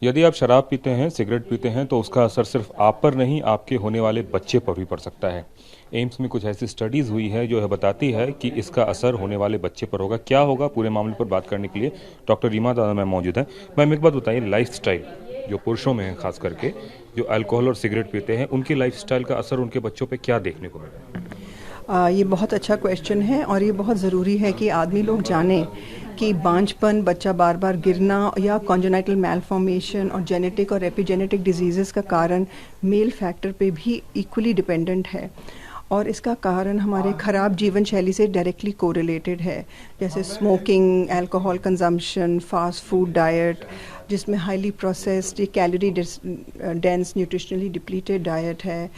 यदि आप शराब पीते हैं, सिगरेट पीते हैं तो उसका असर सिर्फ आप पर नहीं, आपके होने वाले बच्चे पर भी पड़ सकता है। एम्स में कुछ ऐसी स्टडीज़ हुई है जो यह बताती है कि इसका असर होने वाले बच्चे पर होगा। क्या होगा, पूरे मामले पर बात करने के लिए डॉक्टर रीमा दादा मैम मौजूद हैं। मैम, एक बात बताइए, लाइफस्टाइल जो पुरुषों में है, खास करके जो अल्कोहल और सिगरेट पीते हैं, उनकी लाइफस्टाइल का असर उनके बच्चों पे क्या देखने को मिला? ये बहुत अच्छा क्वेश्चन है और ये बहुत ज़रूरी है कि आदमी लोग जानें कि बांझपन, बच्चा बार बार गिरना या कॉन्जेनाइटल मैलफॉर्मेशन और जेनेटिक और एपिजेनेटिक डिजीज़ का कारण मेल फैक्टर पे भी इक्वली डिपेंडेंट है। और इसका कारण हमारे ख़राब जीवन शैली से डायरेक्टली कोरिलेटेड है, जैसे smoking, alcohol consumption, fast food diet जिसमें हाईली प्रोसेस्ड, ये calorie dense, nutritionally depleted diet है,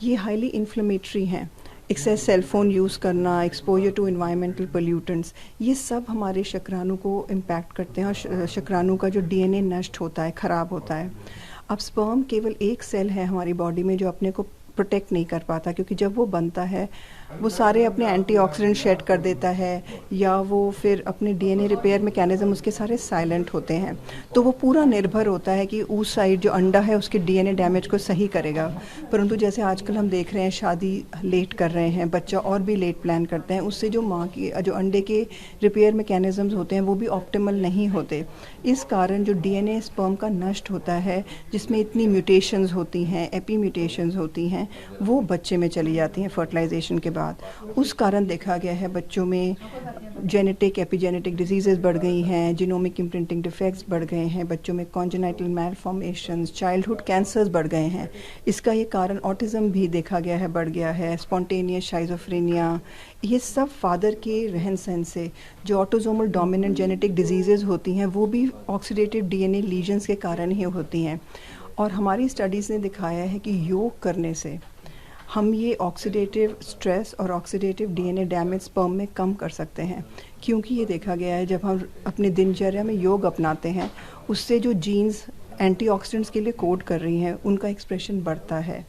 ये हाईली इन्फ्लेमेटरी हैं। एक्सेस सेलफोन यूज़ करना, एक्सपोजर टू इन्वायरमेंटल पोल्यूटेंट्स, ये सब हमारे शुक्राणु को इम्पैक्ट करते हैं और शुक्राणु का जो डीएनए नष्ट होता है, ख़राब होता है। अब स्पर्म केवल एक सेल है हमारी बॉडी में जो अपने को प्रोटेक्ट नहीं कर पाता, क्योंकि जब वो बनता है वो सारे अपने एंटीऑक्सीडेंट शेड कर देता है या वो फिर अपने डीएनए रिपेयर मैकेनिज्म उसके सारे साइलेंट होते हैं। तो वो पूरा निर्भर होता है कि उस साइड जो अंडा है उसके डीएनए डैमेज को सही करेगा। परंतु जैसे आजकल हम देख रहे हैं, शादी लेट कर रहे हैं, बच्चा और भी लेट प्लान करते हैं, उससे जो माँ की जो अंडे के रिपेयर मैकेनिज्म्स होते हैं वो भी ऑप्टिमल नहीं होते। इस कारण जो डीएनए स्पर्म का नष्ट होता है, जिसमें इतनी म्यूटेशंस होती हैं, एपी म्यूटेशंस होती हैं, वो बच्चे में चली जाती हैं फर्टिलाइजेशन के बाद। उस कारण देखा गया है बच्चों में जेनेटिक एपिजेनेटिक डिजीज़ेस बढ़ गई हैं, जीनोमिक इम्प्रिंटिंग डिफेक्ट्स बढ़ गए हैं, बच्चों में कॉन्जेनाइटल मैलफॉर्मेशंस, चाइल्डहुड कैंसर्स बढ़ गए हैं। इसका ये कारण ऑटिज़म भी देखा गया है, बढ़ गया है, स्पॉन्टेनियस शाइज़ोफ्रेनिया, ये सब फादर के रहन सहन से जो ऑटोसोमल डोमिनेंट जेनेटिक डिजीज़ेस होती हैं वो भी ऑक्सीडेटिव डीएनए लीजन्स के कारण ही होती हैं। और हमारी स्टडीज़ ने दिखाया है कि योग करने से हम ये ऑक्सीडेटिव स्ट्रेस और ऑक्सीडेटिव डीएनए डैमेज स्पर्म में कम कर सकते हैं, क्योंकि ये देखा गया है जब हम अपनी दिनचर्या में योग अपनाते हैं उससे जो जीन्स एंटीऑक्सीडेंट्स के लिए कोड कर रही हैं उनका एक्सप्रेशन बढ़ता है।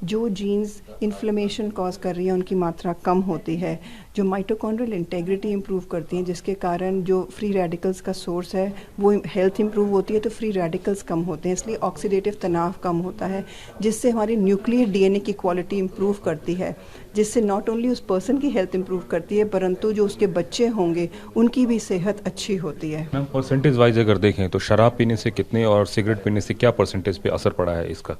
जो जीन्स इन्फ्लेमेशन कॉज कर रही है उनकी मात्रा कम होती है। जो माइटोकॉन्ड्रियल इंटेग्रिटी इंप्रूव करती हैं, जिसके कारण जो फ्री रेडिकल्स का सोर्स है वो हेल्थ इंप्रूव होती है, तो फ्री रेडिकल्स कम होते हैं, इसलिए ऑक्सीडेटिव तनाव कम होता है, जिससे हमारी न्यूक्लियर डीएनए की क्वालिटी इंप्रूव करती है, जिससे नॉट ओनली उस पर्सन की हेल्थ इंप्रूव करती है परंतु जो उसके बच्चे होंगे उनकी भी सेहत अच्छी होती है। मैम, परसेंटेज वाइज अगर देखें तो शराब पीने से कितने और सिगरेट पीने से क्या परसेंटेज पे असर पड़ा है इसका?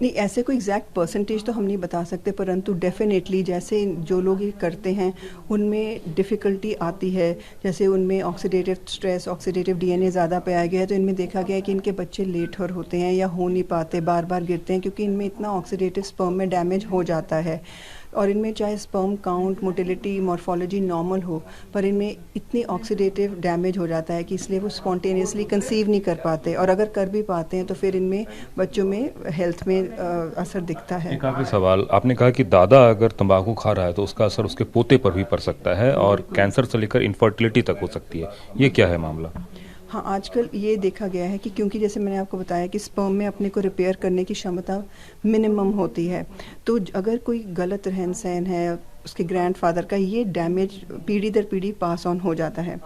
नहीं, ऐसे कोई एग्जैक्ट परसेंटेज तो हम नहीं बता सकते, परंतु डेफिनेटली जैसे जो लोग ये करते हैं उनमें डिफ़िकल्टी आती है, जैसे उनमें ऑक्सीडेटिव स्ट्रेस, ऑक्सीडेटिव डीएनए ज़्यादा पाया गया है, तो इनमें देखा गया है कि इनके बच्चे लेटर होते हैं या हो नहीं पाते, बार बार गिरते हैं, क्योंकि इनमें इतना ऑक्सीडेटिव स्पर्म में डैमेज हो जाता है। और इनमें चाहे sperm count, motility, morphology normal हो, पर इनमें इतनी ऑक्सीडेटिव डैमेज हो जाता है कि इसलिए वो स्पॉन्टेनियसली कंसीव नहीं कर पाते, और अगर कर भी पाते हैं तो फिर इनमें बच्चों में हेल्थ में असर दिखता है। एक आखिरी सवाल, आपने कहा कि दादा अगर तंबाकू खा रहा है तो उसका असर उसके पोते पर भी पड़ सकता है और कैंसर से लेकर इनफर्टिलिटी तक हो सकती है, ये क्या है मामला? हाँ, आजकल ये देखा गया है कि क्योंकि जैसे मैंने आपको बताया कि स्पर्म में अपने को रिपेयर करने की क्षमता मिनिमम होती है, तो अगर कोई गलत रहन सहन है उसके ग्रैंडफादर का, ये डैमेज पीढ़ी दर पीढ़ी पास ऑन हो जाता है।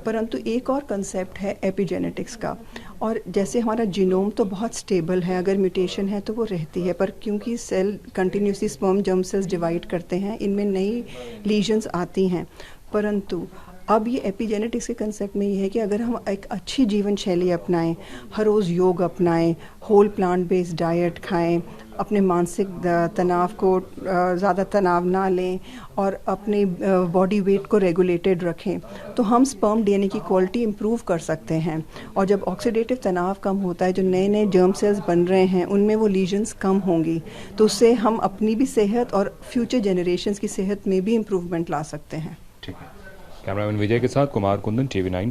परंतु एक और कंसेप्ट है एपिजेनेटिक्स का, और जैसे हमारा जीनोम तो बहुत स्टेबल है, अगर म्यूटेशन है तो वो रहती है, पर क्योंकि cell continuously sperm germ cells divide करते हैं, इनमें नई लीजन्स आती हैं। परंतु अब ये एपिजेनेटिक्स के कंसेप्ट में ये है कि अगर हम एक अच्छी जीवन शैली अपनाएं, हर रोज़ योग अपनाएं, होल प्लांट बेस्ड डाइट खाएं, अपने मानसिक तनाव को ज़्यादा तनाव ना लें और अपने बॉडी वेट को रेगुलेटेड रखें, तो हम स्पर्म डीएनए की क्वालिटी इंप्रूव कर सकते हैं। और जब ऑक्सीडेटिव तनाव कम होता है, जो नए नए जर्म सेल्स बन रहे हैं उनमें वो लीजन्स कम होंगी, तो उससे हम अपनी भी सेहत और फ्यूचर जनरेशन्स की सेहत में भी इम्प्रूवमेंट ला सकते हैं। ठीक है। कैमरामैन विजय के साथ कुमार कुंदन, TV9।